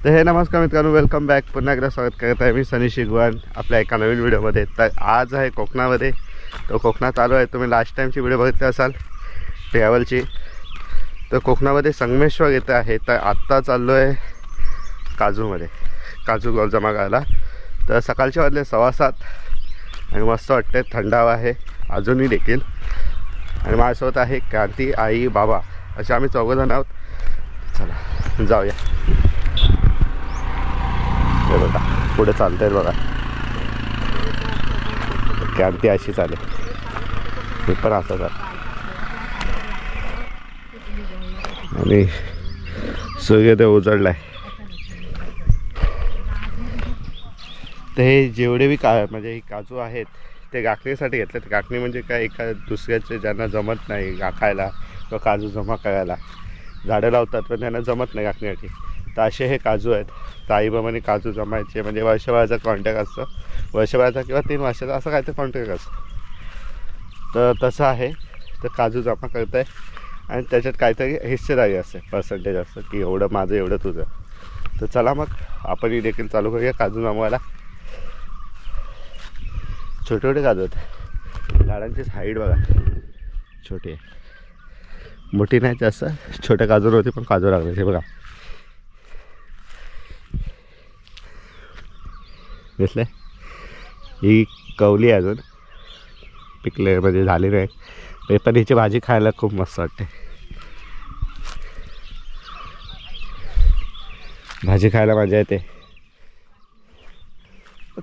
तर हे नमस्कार मित्रांनो, वेलकम बॅक. पुन्हा एकदा स्वागत करत आहे मी सनी शिगवान आपल्या एका नवीन व्हिडिओमध्ये. तर आज आहे कोकणामध्ये. तो कोकणात आलो आहे. तुम्ही लास्ट टाईमची व्हिडिओ बघितली असाल ट्रॅव्हलची. तर कोकणामध्ये संगमेश्वर येतं आहे. तर आत्ता चाललो आहे काजूमध्ये, काजू जमा करायला. तर सकाळचे वाजले 6:15 आणि मस्त वाटते, थंडावा आहे अजूनही देखील. आणि माझ्यासोबत आहे क्रांती, आई, बाबा असे आम्ही 4 जण आहोत. चला जाऊया. हे बघा पुढे चालतंय बघा, क्रांती अशी चालेल, मी पण असं चाल. आणि सूर्योदय उजळलाय. तर हे जेवढे बी म्हणजे ही काजू आहेत ते गाखणीसाठी घेतले. गाखणी म्हणजे काय, एका दुसऱ्याचे ज्यांना जमत नाही गाखायला किंवा काजू जमा करायला झाडं लावतात पण त्यांना जमत नाही गाखणीसाठी, तर असे हे काजू आहेत. तर आईबाबांनी काजू जमायचे म्हणजे वर्षभराचा कॉन्टॅक्ट असतं, वर्षभराचा किंवा 3 वर्षाचा असं काहीतरी कॉन्टॅक्ट असतं. तर तसं आहे. तर काजू जमा करत आहे आणि त्याच्यात काहीतरी हिस्सेदारी असते, पर्सेंटेज असतं की एवढं माझं एवढं तुझं. तर चला मग आपणही देखील चालू करूया काजू जमवायला. छोटे छोटे काजू आहेत, झाडांची हाईट बघा छोटी आहे, मोठी नाही जास्त. छोट्या काजू नव्हती पण काजू लागले. हे बघा दिसले, ही कवली आहे, अजून पिकले म्हणजे झाली नाही. पण हिची भाजी खायला खूप मस्त वाटते. भाजी खायला मजा येते.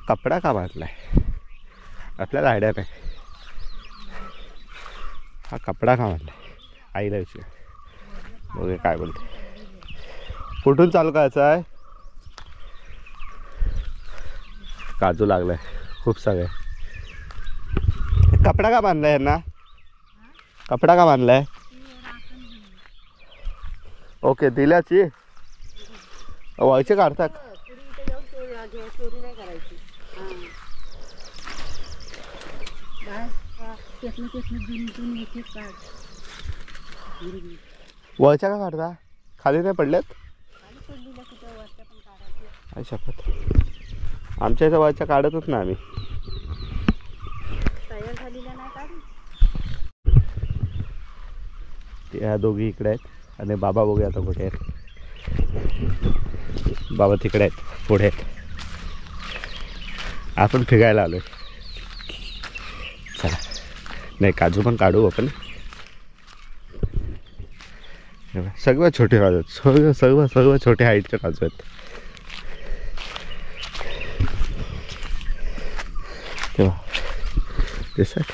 कपडा का बांधला आहे आपल्याला आयडिया नाही. हा कपडा का बांधला आईला विचार, बघूया काय बोलते. कुठून चालू करायचं आहे. काजू लागलाय खूप सगळे. कपडा का बांधलाय यांना, कपडा का बांधलाय. ओके दिल्याची व्हायचे काढतात. वळच्या का काढता, खाली नाही पडलेत. आई शपथ, आमच्या इथं वळच्या काढतच ना आम्ही. त्या दोघी इकडे आहेत आणि बाबा बघूया आता कुठे आहेत. बाबा तिकडे आहेत, पुढे आहेत. आपण फिरायला आलोय. चला, नाही काजू पण काढू आपण. सगळं छोटे काजू आहेत, सगळं छोटे हाईटचे काजू आहेत. तेव्हा दिसत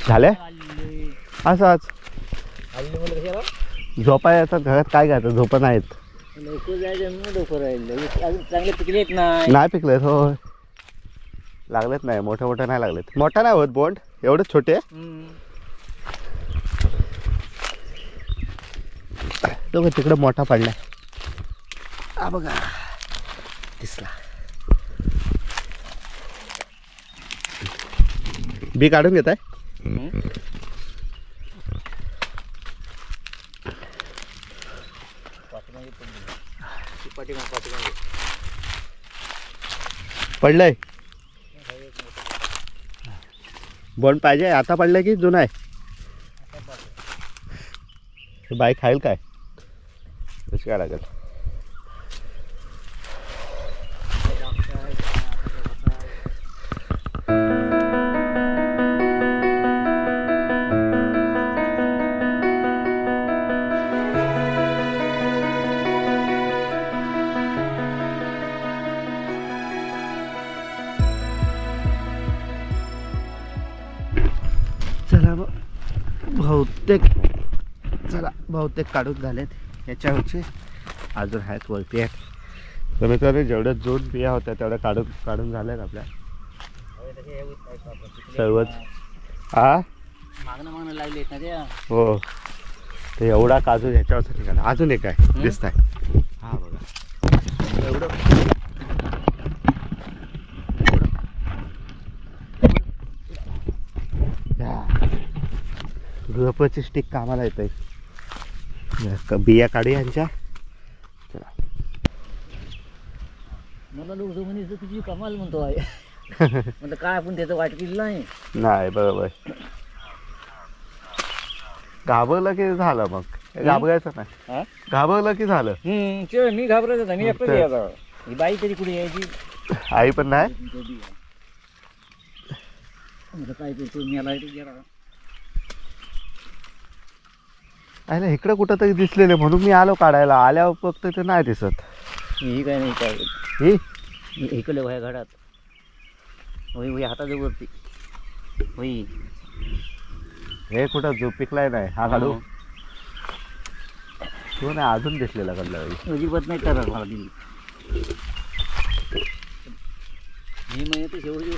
झाले असंच झोपा येतात घरात. काय घ्यायचं, झोपा नाहीत. चांगले पिकलेत नाही पिकलेत. हो लागलेत नाही, मोठे मोठे नाही लागलेत. मोठा नाही होत बोंड, एवढेच छोटे. तो तिकडे मोठा पडलाय, हा बघा दिसला. बी काढून घेत आहे. पडलंय बोंड पाहिजे आता. पडलंय की जुना आहे. बाईक खाईल काय, कशी काय लागेल. चला बहुतेक काढून झालेत. याच्यावरचे अजून आहेत, वरती आहेत. तर मित्रांनो जेवढ्या दोन बिया होत्या तेवढ्या काढून झाल्यात आपल्या सर्वच. हा मागणं लागले ना ते. हो, ते एवढा काजू ह्याच्यावरचा ठिकाण. अजून एक आहे दिसत आहे. हा बघा एवढं गृहपची स्टिक कामाला येत आहे. बिया काढू यांच्या. चला. मला लोक म्हणायचं तुझी कमाल म्हणतो आहे. म्हणलं काय आपण त्याचं वाट केलं नाही. नाही बरोबर. घाबरलं की झालं मग. घाबरायचं नाही. घाबरलं की झालं. मी घाबरत होता. मी एकटाच यायचा. ही बाई तरी कुठे यायची. आई पण नाही. काय करतो मी आला गेला. आयला इकडं कुठं तरी दिसलेले म्हणून मी आलो काढायला. आल्यावर फक्त ते नाही दिसत. ही काय नाही काय ही इकडे वया घाटात होई होई हाताच्या वरती होई. हे कुठं जो पिकलाय नाही हा काढू. तो नाही अजून दिसलेला काढला. अजिबात नाही करत मला दिली. मी म्हणजे शेवटी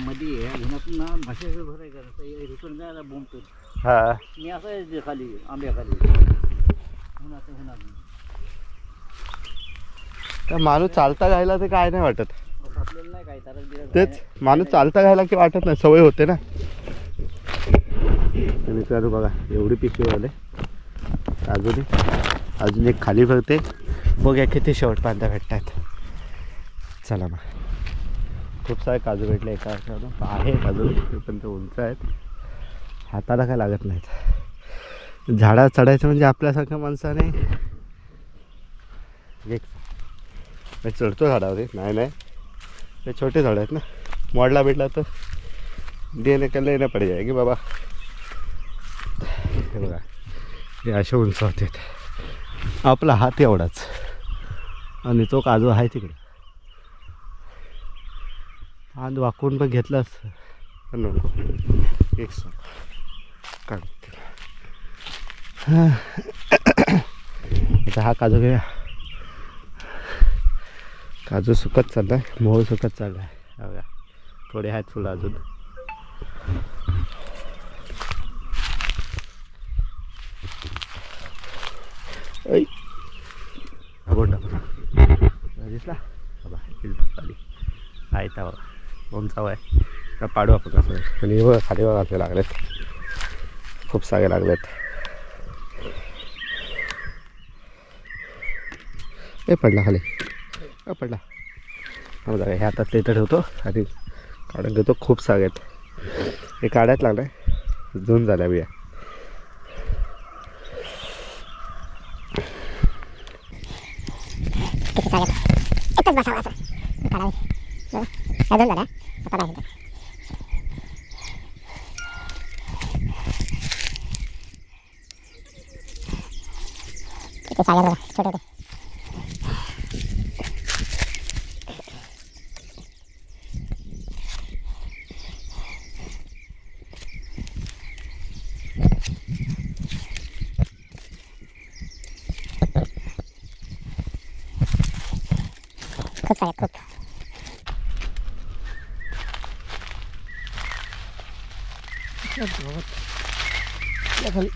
मध्ये घेण्यातून ना भाषा भराय करायचं रिटर्न जायला बोंबतो. हा मी असं खाली आंब्याखाली होणार होणार. तर माणूस चालता घायला ते काय नाही वाटत. आपल्याला नाही काय तर तेच माणूस चालता घायला की वाटत नाही. सवय होते ना. मित्रांनो बघा एवढी पिशवी आले. अजून एक खाली भरते. बघा किती शेवट पांदा भेटतात. चला मग. खूप सारे काजू भेटले एका आहेत अजून. ते पण ते उंच आहेत. हाताला काय लागत नाहीत. झाडात चढायचं म्हणजे आपल्यासारख्या माणसाने एक मी चढतो झाडावर. नाही ते छोटे झाड आहेत ना. मोडला भेटला तर देणे का लेणं पड जाय की बाबा. हे बघा हे असे उंच होतात. आपला हात एवढाच आणि तो काजू आहे तिकडे. हात वाकून पण घेतला असतं नको. एक काढ. आता हा काजू घेऊया. काजू सुकत चालला आहे. मोहळ सुकत चालला आहे. बघा थोडे आहेत फुलं अजून. गोंडा दिसला बाबा. खाली आहे त्या बघा उंचाव आहे. का पाडू आपण कसं. आणि बघा खाली बघा आपले लागलेत. खूप सारे लागलेत. हे पडला खाली. पडला. बघा हे हातात इथं ठेवतो आणि काढून घेतो. खूप सारे आहेत. हे काढायच लागलं आहे. दोन झाल्या बिया. एकच बसावा असं काढावे. अजून झाला आता नाही. इथे सागर बघा छोटे होते. खूप सारे खूप. खाली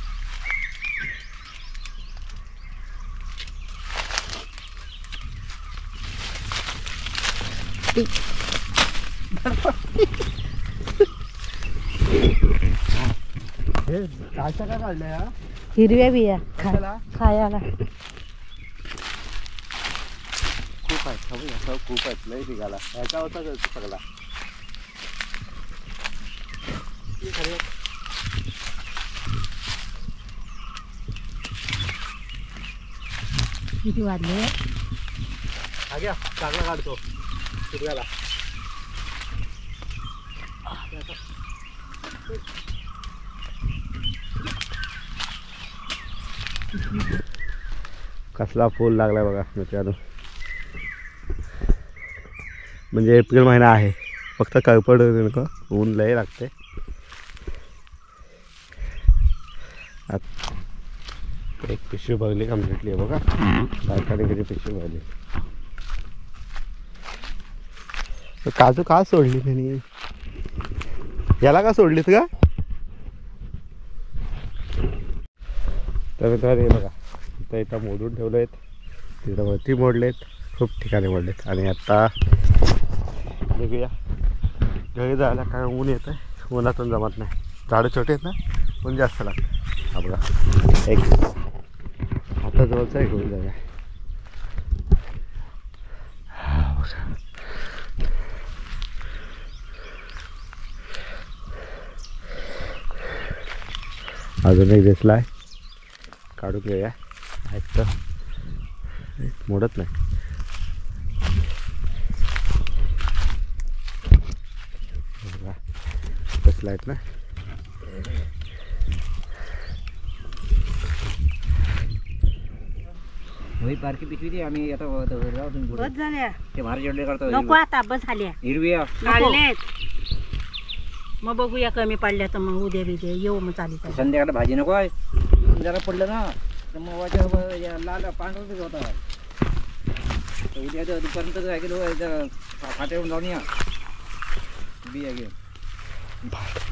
हे काचा का काढल्या. हिरव्या बिया कशाला? खायला. खूप आहेत. खूप आहेत. लई निघाला. ह्याचा होता सगळा. किती वाढले. हा घ्या चांगला काढतो. हिरव्याला कसला फूल लागलाय बघा मित्रांनो. म्हणजे एप्रिल महिना आहे. फक्त कळपड नको. ऊन लय लागते. एक पिशवी भरली कम्प्लिटली आहे बघा. सरकारने किती पिशवी भरली. काजू का सोडली त्यांनी. याला का सोडलीत का. तर हे बघा इथं मोडून ठेवले आहेत. तिकडं वरती मोडलेत. खूप ठिकाणी मोडलेत. आणि आता निघूया घरी जायला. काय ऊन येत आहे. उन्हातून जमत नाही. झाडं छोटे आहेत ना. पण जास्त लागतं. हा बघा एक हाताजवळचा एक होऊन जागा. हा बघा अजून एक दिसला आहे, काढून घेऊया. ऐकतं मोडत नाही. बघा कसला आहेत ना. होई पारखी पिशवी दे आम्ही आता जाऊ तुम्ही पुढे. बस झाल्या ते भारी जोडले करतो नको आता बस झाल्या हिरवी काढलेत मग बघूया कमी पडल्या तर मग उद्या बिद्या येऊ मग चालू संध्याकाळी भाजी नको आहे. जरा पडलं ना तर मग वाच्या लाल पांढरच होता. उद्या दुपारपर्यंत काय केलं फाट्यावरून जाऊन या बिया घेऊन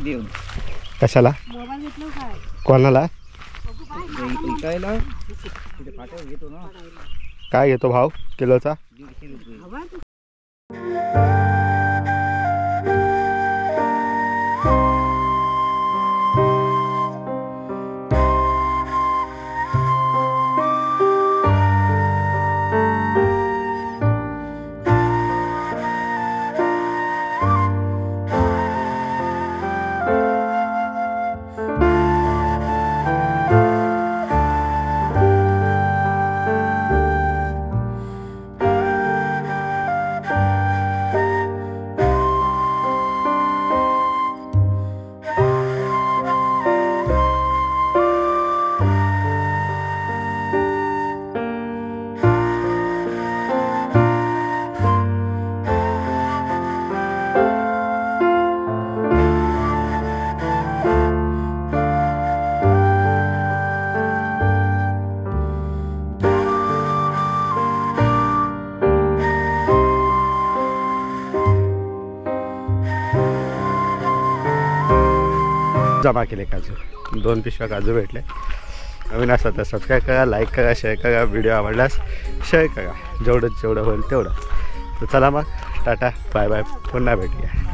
देऊन. कशाला मोबाईल घेतलं काय कोणाला विकायला तिथे फाट्यावर घेतो ना. काय घेतो भाव किलोचा? 150 रुपये. हवा जमा केले काजू. 2 पिशव्या काजू भेटले. नवीन असतात तर सबस्क्राईब करा, लाईक करा, शेअर करा. व्हिडिओ आवडल्यास शेअर करा जेवढं होईल तेवढं. तर चला मग टाटा बाय बाय, पुन्हा भेटूया.